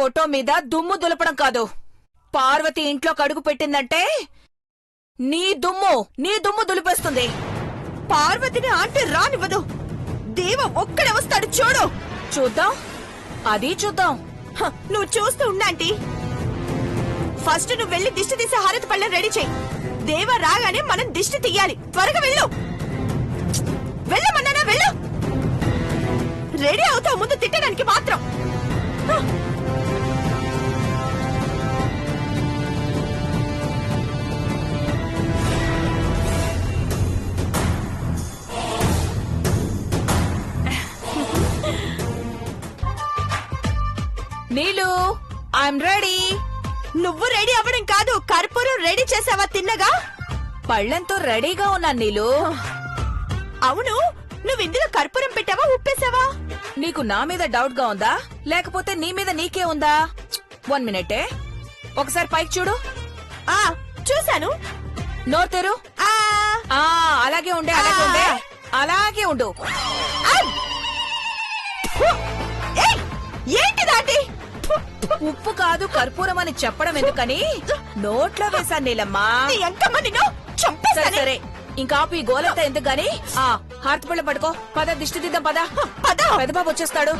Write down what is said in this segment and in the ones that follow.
Photo మీద దుమ్ము దులపడం కాదు. పార్వతి ఇంట్లో కడుగు పెట్టిందంటే నీ దుమ్ము దులిపేస్తుంది. పార్వతిని ఆంటీ రానివ్వదు. దేవ ఒక్కడే వస్తాడు, చూడు. చూద్దాం, అది చూద్దాం. నువ్వు చూస్తూ ఉన్నా ఆంటీ. ఫస్ట్ నువ్వు వెళ్లి దిష్టి తీసి హారతి పళ్ళెం రెడీ చెయ్యి. దేవ రాగానే మనం దిష్టి తీయాలి. త్వరగా వెళ్ళు. వెళ్ళమన్నానా, వెళ్ళు. రెడీ అవుతావు ముందు తిట్టడానికి మాత్రం. నీలు, ఐఎమ్ రెడీ. నువ్వు రెడీ అవ్వడం కాదు, కర్పూరం రెడీ చేసావా తిన్నగా? పళ్ళెంతో రెడీగా ఉన్నాను నీలు. అవును, నువ్వు ఇందులో కర్పూరం పెట్టావా, ఉప్పేసావా? నీకు నా మీద డౌట్ గా ఉందా, లేకపోతే నీ మీద నీకే ఉందా? 1 మినిటే, ఒకసారి పైకి చూడు. ఆ చూశాను. నోరు తెరు. అలాగే ఉండే, అలాగే ఉండు. ఏంటిదాంటి? ఉప్పు కాదు కర్పూరం అని చెప్పడం ఎందుకని నోట్లో వేశాను నీలమ్మా. సరే, ఇంకా ఆపు ఈ గోలంతా ఎందుకు గాని హారతి పళ్ళెం పట్టుకో. పద, దిష్టి తీద్దాం. పద, పెద్దబాబు వచ్చేస్తాడు.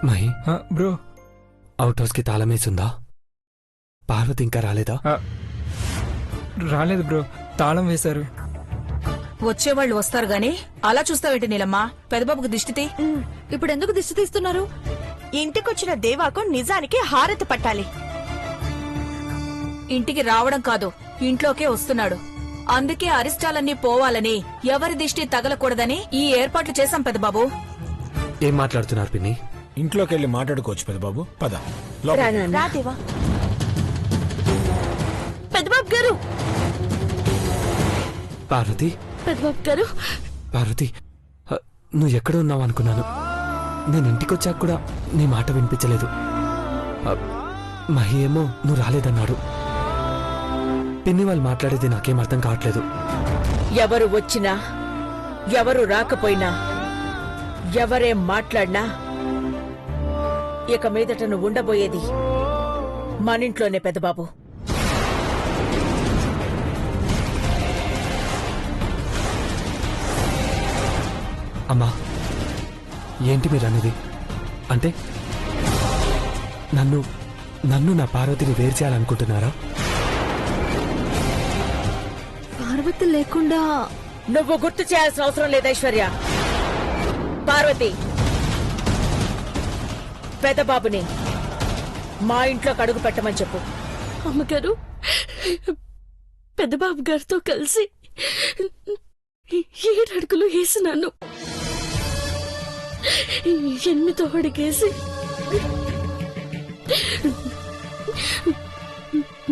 మహి బ్రో, అవుట్ హౌస్ కి తాళం వేసుందా? పార్వతి ఇంకా రాలేదా? రాలేదు బ్రో, తాళం వేశారు. వచ్చేవాళ్ళు వస్తారు గాని అలా చూస్తావేంటి నీలమ్మా? పెద్దబాబుకి దిష్టి తీ. ఇప్పుడు ఎందుకు దిష్టి తీస్తున్నారు? ఇంటికొచ్చిన దేవాకు నిజానికి హారతి పట్టాలి. ఇంటికి రావడం కాదు, ఇంట్లోకే వస్తున్నాడు. అందుకే అరిష్టాలన్నీ పోవాలని, ఎవరి దిష్టి తగలకూడదని ఈ ఏర్పాట్లు చేశాం పెద్దబాబు. ఏం మాట్లాడుతున్నారు పిన్ని? ఇంట్లోకి వెళ్ళి మాట్లాడుకోవచ్చు పెద్దబాబు, పద. రా దేవా. పెద్దబాబు గారు, పార్వతి, పెద్దబాబు గారు. పార్వతి, నువ్వు ఎక్కడ ఉన్నావు అనుకున్నాను. నేను ఇంటికొచ్చాక కూడా నీ మాట వినిపించలేదు. మహి ఏమో నువ్వు రాలేదన్నాడు. పిన్ని వాళ్ళు మాట్లాడేది నాకేం అర్థం కావట్లేదు. ఎవరు వచ్చినా, ఎవరు రాకపోయినా, ఎవరేం మాట్లాడినా ఇక మీదట నువ్వు ఉండబోయేది మనింట్లోనే పెద్దబాబు. అమ్మా, ఏంటి మీరు అనేది? అంటే నన్ను నా పార్వతిని వేరు చేయాలనుకుంటున్నారా? పార్వతి లేకుండా నువ్వు గుర్తు చేయాల్సిన అవసరం లేదు ఐశ్వర్య. పార్వతి, పెద్దబాబుని మా ఇంట్లో అడుగు పెట్టమని చెప్పు. అమ్మగారు, పెద్దబాబు గారితో కలిసి 7 అడుగులు వేసినాను. 8వ అడుగేసి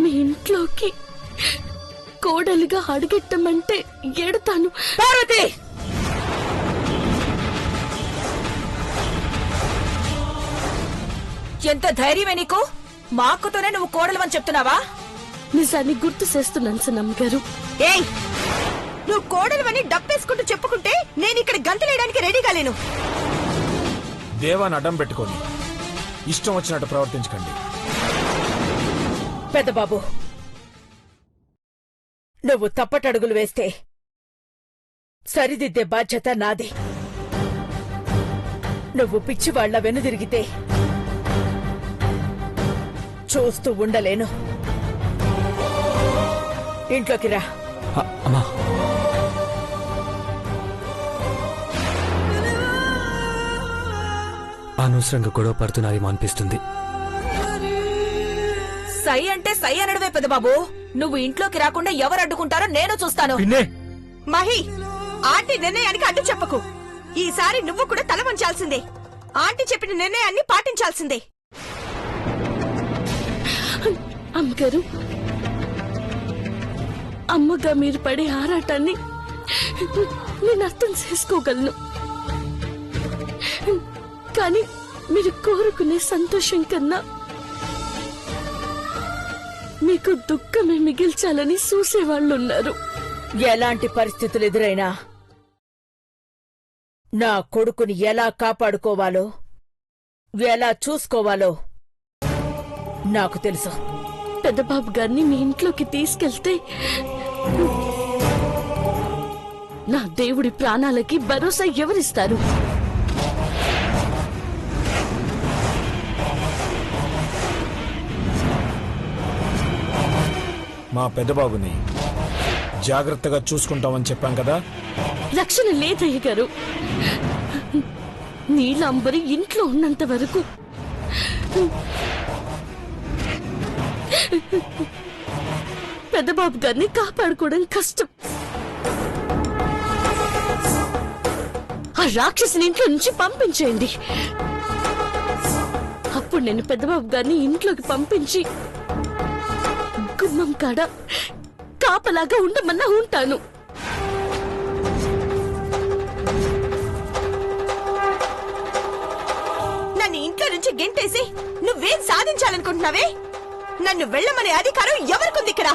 మీ ఇంట్లోకి కోడలిగా అడుగెట్టమంటే ఏడుతాను. పార్వతి, ఎంత ధైర్యమే నీకు? మా అక్కతోనే నువ్వు కోడలు చెప్తున్నావా? నిజాన్ని గుర్తు చేస్తున్నాను సన్నమ్మ గారు. ఏయ్, నువ్వు కోడలువని డబ్బేసుకుంటూ చెప్పుకుంటే నేను ఇక్కడ గంతులేయడానికి రెడీగా లేను. దేవాన్ని అడ్డం పెట్టుకొని ఇష్టం వచ్చినట్టు ప్రవర్తించకండి. పెద్దబాబు, నువ్వు తప్పటడుగులు వేస్తే సరిదిద్దే బాధ్యత నాది. నువ్వు పిచ్చివాళ్ల వెనుదిరిగితే చూస్తూ ఉండలేను. ఇంట్లోకి రా. అమ్మా, అనవసరంగా గొడవ పడుతున్నారేమో అనిపిస్తుంది. సై అంటే సై అనడమే పెద్దబాబు. నువ్వు ఇంట్లోకి రాకుండా ఎవరు అడ్డుకుంటారో నేను చూస్తాను. మహి, ఆంటీ నిర్ణయానికి అడ్డు చెప్పకు. ఈసారి నువ్వు కూడా తల వంచాల్సిందే. ఆంటీ చెప్పిన నిర్ణయాన్ని పాటించాల్సిందే. అమ్మగారు, అమ్మగా మీరు పడే ఆరాటాన్ని నేను అర్థం చేసుకోగలను. కానీ మీరు కోరుకునే సంతోషం కన్నా మీకు దుఃఖమే మిగిల్చాలని చూసేవాళ్లున్నారు. ఎలాంటి పరిస్థితులు ఎదురైనా నా కొడుకుని ఎలా కాపాడుకోవాలో, ఎలా చూసుకోవాలో నాకు తెలుసు. పెద్దబాబు గారిని మీ ఇంట్లోకి తీసుకెళ్తే నా దేవుడి ప్రాణాలకి భరోసా ఎవరిస్తారు? మా పెద్దబాబుని జాగ్రత్తగా చూసుకుంటామని చెప్పాం కదా. రక్షణ లేదయ్య గారు. నీలాంబరి ఇంట్లో ఉన్నంత వరకు పెద్దబాబు గారిని కాపాడుకోవడం కష్టం. ఆ రాక్షసుని ఇంట్లో నుంచి పంపించేయండి. అప్పుడు నేను పెద్దబాబు గారిని ఇంట్లోకి పంపించి గుమ్మం కాడ కాపలాగా ఉండమన్నా ఉంటాను. నన్ను ఇంట్లో నుంచి గెంటేసి నువ్వేం సాధించాలనుకుంటున్నావే? నన్ను వెళ్ళమనే అధికారం ఎవరికుంది ఇక్కడ?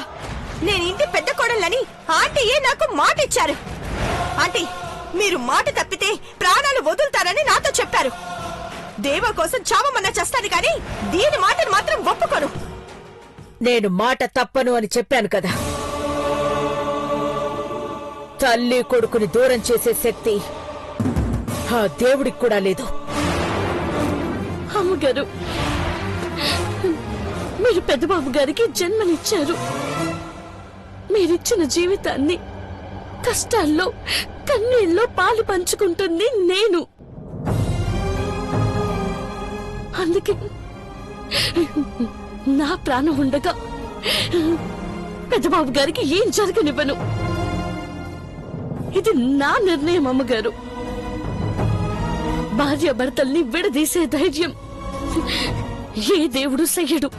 నేను ఇంటి పెద్ద కోడళ్ళని ఆంటీయే నాకు మాట ఇచ్చారు. ఆంటీ, మీరు మాట తప్పితే ప్రాణాలు వదులుతారని నాతో చెప్పారు. దేవ కోసం చావమన్నా చేస్తాను కానీ దీని మాటను మాత్రం ఒప్పుకోను. నేను మాట తప్పను అని చెప్పాను కదా. తల్లి కొడుకుని దూరం చేసే శక్తి ఆ దేవుడికి కూడా లేదు. అమ్మగారు, మీరు పెద్దబాబు గారికి జన్మనిచ్చారు. మీరిచ్చిన జీవితాన్ని కష్టాల్లో కన్నీళ్ళలో పాలు పంచుకుంటుంది నేను. అందుకే నా ప్రాణం ఉండగా పెద్దబాబు గారికి ఏం జరగనివ్వను. ఇది నా నిర్ణయం అమ్మగారు. భార్యాభర్తల్ని విడదీసే ధైర్యం ఏ దేవుడు చెయ్యడు.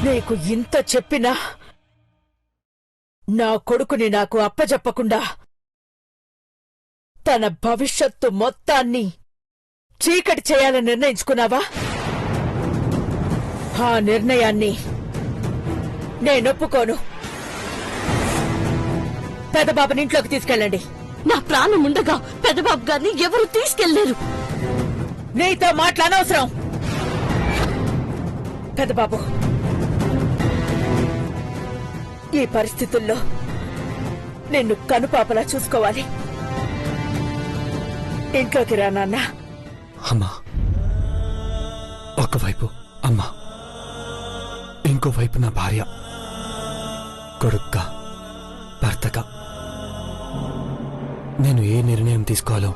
నీకు ఇంత చెప్పినా నా కొడుకుని నాకు అప్పజెప్పకుండా తన భవిష్యత్తు మొత్తాన్ని చీకటి చేయాలని నిర్ణయించుకున్నావా? ఆ నిర్ణయాన్ని నేనొప్పుకోను. పెద్దబాబుని ఇంట్లోకి తీసుకెళ్ళండి. నా ప్రాణం ఉండగా పెద్దబాబు గారిని ఎవరు తీసుకెళ్లేరు. నీతో మాట్లాడనవసరం. పెద్దబాబు, ఈ పరిస్థితుల్లో నిన్ను కనుపాపలా చూసుకోవాలి. ఇంట్లోకి రా నాన్న. అమ్మా, ఒకవైపు అమ్మా, ఇంకోవైపు నా భార్య, కొడుక్గా, భర్తగా. నేను ఏ నిర్ణయం తీసుకోవాలో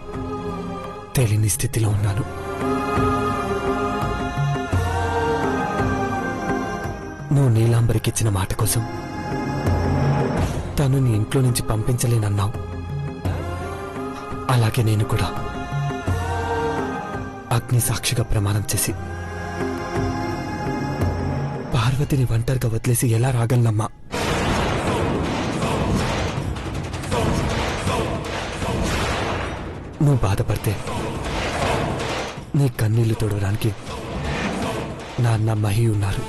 తెలియని స్థితిలో ఉన్నాను. నువ్వు నీలాంబరికిచ్చిన మాట కోసం తను నీ ఇంట్లో నుంచి పంపించలేనన్నావు. అలాగే నేను కూడా అగ్ని సాక్షిగా ప్రమాణం చేసి పార్వతిని ఒంటరిగా వదిలేసి ఎలా రాగలనమ్మా? నువ్వు బాధపడితే నీ కన్నీళ్లు తోడడానికి నాన్న మహి ఉన్నారు.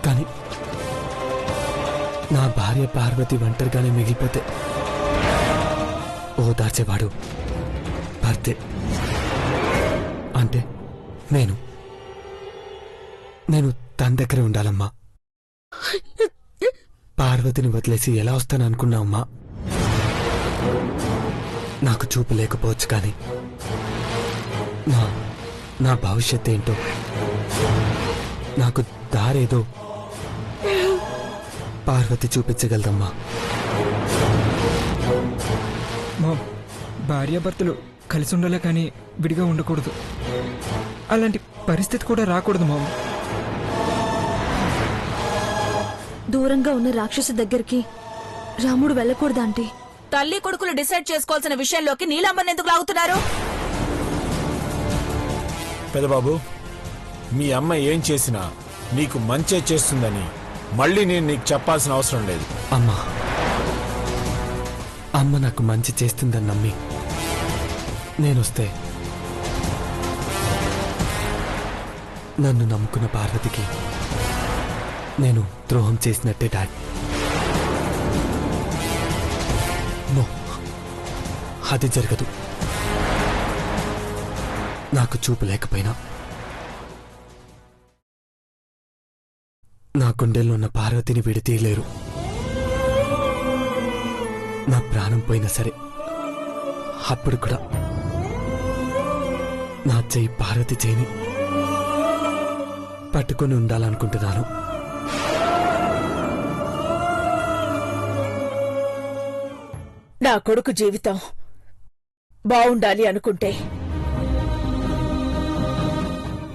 కానీ నా భార్య పార్వతి ఒంటరిగానే మిగిలిపోతే ఓదార్చేవాడు భర్తే. అంటే నేను తన దగ్గరే ఉండాలమ్మా. పార్వతిని వదిలేసి ఎలా వస్తాననుకున్నావమ్మా? నాకు చూపు లేకపోవచ్చు కానీ నా భవిష్యత్ ఏంటో, నాకు దారేదో పార్వతి చూపించగలదమ్మా. భార్యాభర్తలు కలిసి ఉండాలే కానీ విడిగా ఉండకూడదు. అలాంటి పరిస్థితి కూడా రాకూడదు మామ. దూరంగా ఉన్న రాక్షసు దగ్గరికి రాముడు వెళ్ళకూడదా ఆంటీ? తల్లి కొడుకులు డిసైడ్ చేసుకోవాల్సిన విషయంలోకి నీలమ్మని ఎందుకు లాగుతున్నారు? పెదబాబు, మీ అమ్మ ఏం చేసినా నీకు మంచే చేస్తుందని మళ్ళీ నేను నీకు చెప్పాల్సిన అవసరం లేదు. అమ్మా, అమ్మ నాకు మంచి చేస్తుందని నమ్మి నేనొస్తే నన్ను నమ్ముకున్న పార్వతికి నేను ద్రోహం చేసినట్టే డాడ్. నో, అది జరగదు. నాకు చూపు లేకపోయినా నా గుండెల్లో ఉన్న పార్వతిని విడతీయలేరు. నా ప్రాణం పోయినా సరే అప్పుడు కూడా నా చెయ్యి పార్వతి చేయిని పట్టుకొని ఉండాలనుకుంటున్నాను. నా కొడుకు జీవితం బావుండాలి అనుకుంటే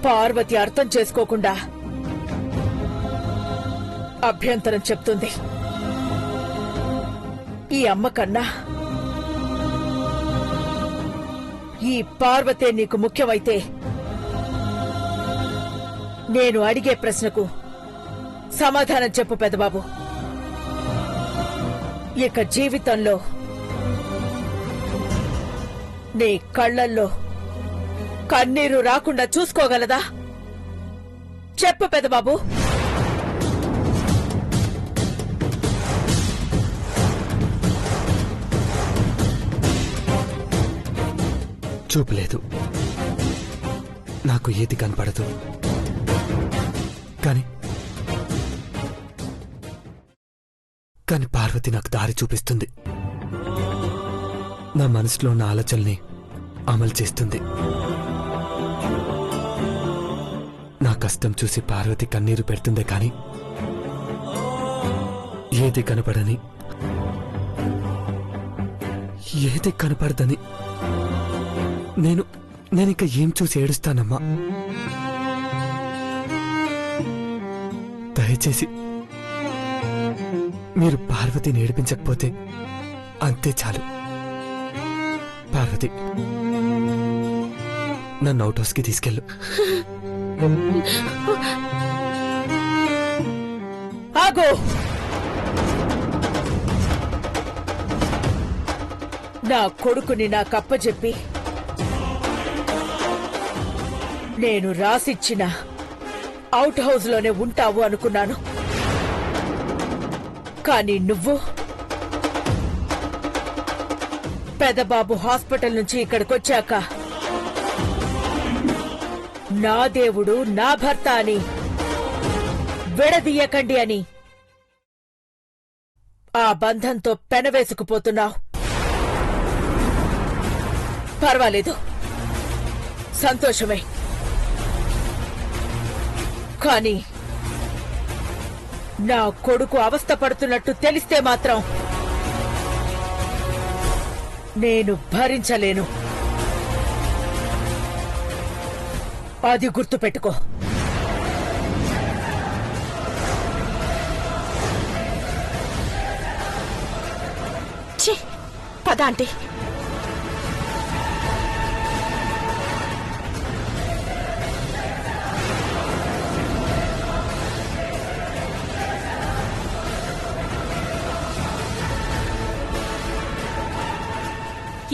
పార్వతి అర్థం చేసుకోకుండా అభ్యంతరం చెప్తుంది. ఈ అమ్మ కన్నా ఈ పార్వతే నీకు ముఖ్యమైతే నేను అడిగే ప్రశ్నకు సమాధానం చెప్పు పెదబాబు. ఇక జీవితంలో నీ కళ్ళల్లో కన్నీరు రాకుండా చూసుకోగలదా? చెప్పు పెదబాబు. చూపులేదు, నాకు ఏది కనపడదు. కానీ పార్వతి నాకు దారి చూపిస్తుంది. నా మనసులో ఉన్న ఆలోచనల్ని అమలు చేస్తుంది. నా కష్టం చూసి పార్వతి కన్నీరు పెడుతుందే కాని ఏది కనపడని, ఏది కనపడదని నేనిక ఏం చూసి ఏడుస్తానమ్మా? దయచేసి మీరు పార్వతిని ఏడిపించకపోతే అంతే చాలు. పార్వతి, నన్ను అవుట్ హౌస్కి తీసుకెళ్ళు. ఆగో! నా కొడుకుని నాకప్పచెప్పి నేను రాసిచ్చిన అవుట్ హౌస్ లోనే ఉంటావు అనుకున్నాను. కానీ నువ్వు పెదబాబు హాస్పిటల్ నుంచి ఇక్కడికొచ్చాక నా దేవుడు నా భర్త అని విడదీయకండి అని ఆ బంధంతో పెనవేసుకుపోతున్నావు. పర్వాలేదు, సంతోషమే. కానీ నా కొడుకు అవస్థ పడుతున్నట్టు తెలిస్తే మాత్రం నేను భరించలేను. అది గుర్తుపెట్టుకో. ఛీ, పద ఆంటీ.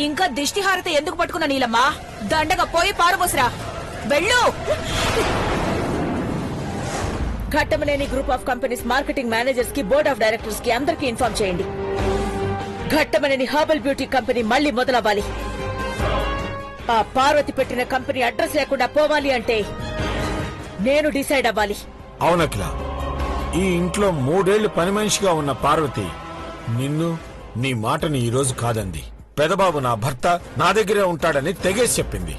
ఇంకా దిష్టిహారత ఎందుకు పట్టుకున్న నీలమ్మా? దండగా పోయి పారబోసరా. వెళ్ళు. Ghattamaneni group of companies marketing managers కి, బోర్డ్ ఆఫ్ డైరెక్టర్స్ కి అందరికీ ఇన్ఫార్మ్ చేయండి. ఘట్టమనేని హర్బల్ బ్యూటీ కంపెనీ మళ్లీ మొదలవ్వాలి. ఆ పార్వతి పెట్టిన కంపెనీ అడ్రస్ లేకుండా పోవాలి అంటే నేను డిసైడ్ అవ్వాలి. అవునఖిల, ఈ ఇంట్లో 3 ఏళ్లు పని మనిషిగా ఉన్న పార్వతి నిన్ను, నీ మాటని ఈరోజు కాదంది. పెదబాబు నా భర్త, నా దగ్గరే ఉంటాడని తెగేసి చెప్పింది.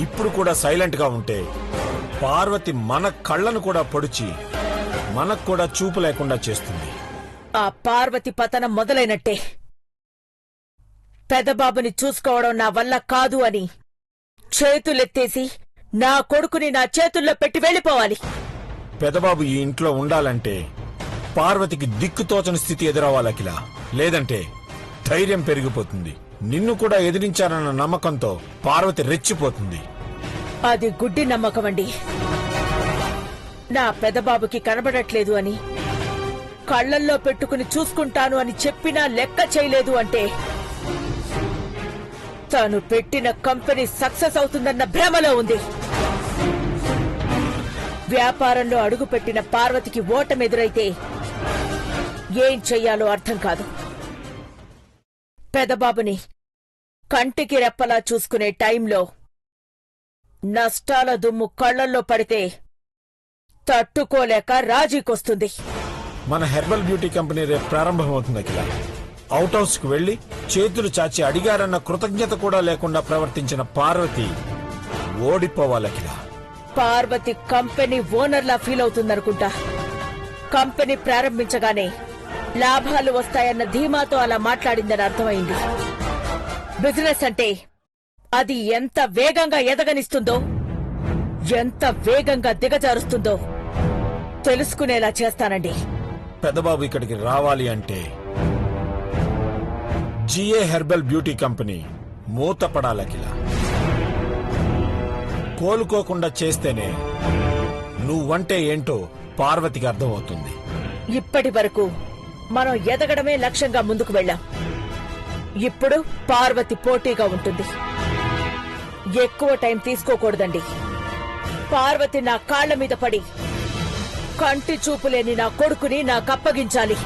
ఇప్పుడు కూడా సైలెంట్ గా ఉంటే పార్వతి మన కళ్ళను కూడా పొడిచి మనకు కూడా చూపు లేకుండా చేస్తుంది. ఆ పార్వతి పతనం మొదలైనట్టే. పెదబాబుని చూసుకోవడం నా వల్ల కాదు అని చేతులెత్తేసి నా కొడుకుని నా చేతుల్లో పెట్టి వెళ్ళిపోవాలి. పెదబాబు ఈ ఇంట్లో ఉండాలంటే పార్వతికి దిక్కుతోచని స్థితి ఎదురవ్వాలి అఖిల. లేదంటే ధైర్యం పెరిగిపోతుంది. నిన్ను కూడా ఎదిరించారన్న నమ్మకంతో పార్వతి రెచ్చిపోతుంది. అది గుడ్డి నమ్మకమండి. నా పెదబాబుకి కనబడట్లేదు అని కళ్లల్లో పెట్టుకుని చూసుకుంటాను అని చెప్పినా లెక్క చేయలేదు అంటే తాను పెట్టిన కంపెనీ సక్సెస్ అవుతుందన్న భ్రమలో ఉంది. వ్యాపారంలో అడుగుపెట్టిన పార్వతికి ఓటమెదురైతే ఏం చెయ్యాలో అర్థం కాదు. పెదబాబుని కంటికి రెప్పలా చూసుకునే టైంలో నష్టాల దుమ్ము కళ్లల్లో పడితే తట్టుకోలేక రాజీకొస్తుంది. మన హెర్బల్ బ్యూటీ కంపెనీ రేపు ప్రారంభమవుతుంది అఖిల. అవుట్ హౌస్ కు వెళ్లి చేతులు చాచి అడిగారన్న కృతజ్ఞత కూడా లేకుండా ప్రవర్తించిన పార్వతి ఓడిపోవాలి అఖిల. పార్వతి కంపెనీ ఓనర్లా ఫీల్ అవుతుందనుకుంటా. కంపెనీ ప్రారంభించగానే లాభాలు వస్తాయన్న ధీమాతో అలా మాట్లాడిందని అర్థమైంది. బిజినెస్ అంటే అది ఎంత వేగంగా ఎదగనిస్తుందో, ఎంత వేగంగా దిగజారుస్తుందో తెలుసుకునేలా చేస్తానండి. పెదబాబు ఇక్కడికి రావాలి అంటే జిఏ హెర్బల్ బ్యూటీ కంపెనీ మూతపడాలి అఖిల. కోలుకోకుండా చేస్తేనే నువ్వంటే ఏంటో పార్వతికి అర్థమవుతుంది. ఇప్పటి వరకు మనం ఎదగడమే లక్ష్యంగా ముందుకు వెళ్ళాం. ఇప్పుడు పార్వతి పోటీగా ఉంటుంది. ఎక్కువ టైం తీసుకోకూడదండి. పార్వతి నా కాళ్ల మీద పడి కంటి చూపులేని నా కొడుకుని నాకప్పగించాలి.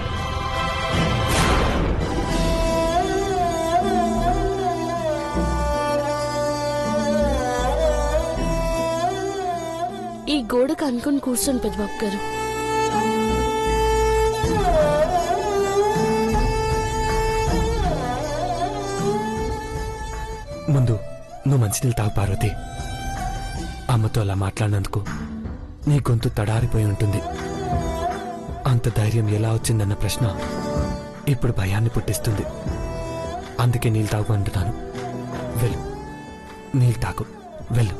ఈ గోడకు అనుకుని కూర్చొని పెద్దబాబు గారు. ముందు నువ్వు మంచినీళ్ళు తాగు పార్వతి. అమ్మతో అలా మాట్లాడినందుకు నీ గొంతు తడారిపోయి ఉంటుంది. అంత ధైర్యం ఎలా వచ్చిందన్న ప్రశ్న ఇప్పుడు భయాన్ని పుట్టిస్తుంది. అందుకే నీళ్ళు తాగు అంటున్నాను. వెళ్ళు, నీళ్ళు తాగు, వెళ్ళు.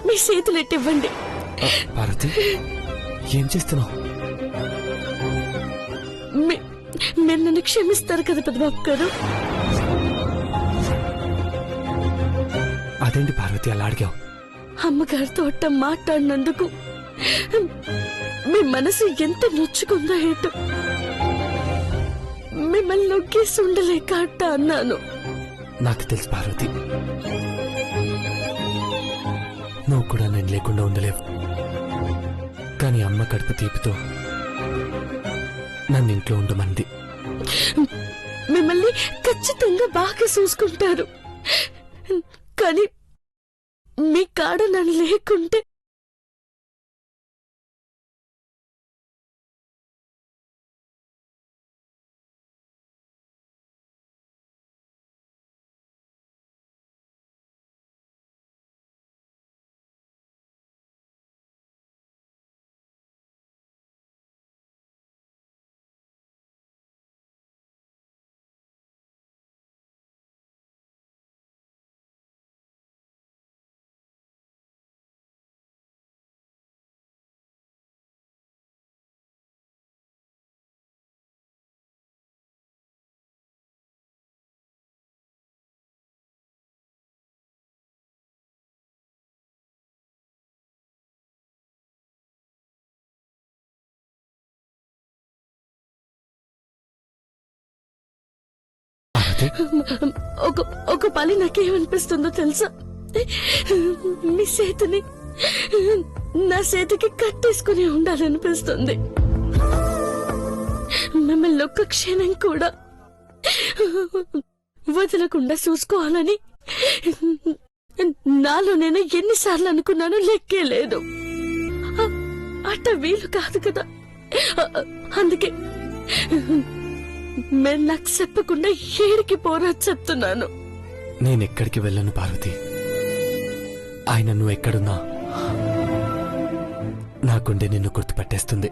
మీ చేతులెట్టివ్వండి. పార్వతి, ఏం చేస్తున్నావు? మీరు నన్ను క్షమిస్తారు కదా పెద్దబాబు గారు? అదేంటి పార్వతి అలా అడిగావు? అమ్మగారితో అట్ట మాట్లాడినందుకు మీ మనసు ఎంత నొచ్చుకుందో ఏటో. మిమ్మల్ని నొక్కేసి ఉండలేక అట్ట అన్నాను. నాకు తెలుసు పార్వతి, నువ్వు కూడా నేను లేకుండా ఉండలేవు. కానీ అమ్మ కడుపు తీపితో నన్ను ఇంట్లో ఉండమంది. మిమ్మల్ని ఖచ్చితంగా బాగా చూసుకుంటారు. కానీ మీ కాడ నన్ను లేకుంటే ఒక పని నాకేమనిపిస్తుందో తెలుసా? మీ చేతిని నా చేతికి కట్టేసుకుని ఉండాలనిపిస్తుంది. మిమ్మల్ని ఒక్క క్షణం కూడా వదలకుండా చూసుకోవాలని నాలో నేను ఎన్నిసార్లు అనుకున్నానో లెక్కే లేదు. అట్ట వీలు కాదు కదా. అందుకే మీరు నాకు చెప్పకుండా ఏడికి పోరా చెప్తున్నాను. నేనెక్కడికి వెళ్ళను పార్వతి. ఆయన నువ్వు ఎక్కడున్నా నా గుండె నిన్ను గుర్తుపట్టేస్తుంది.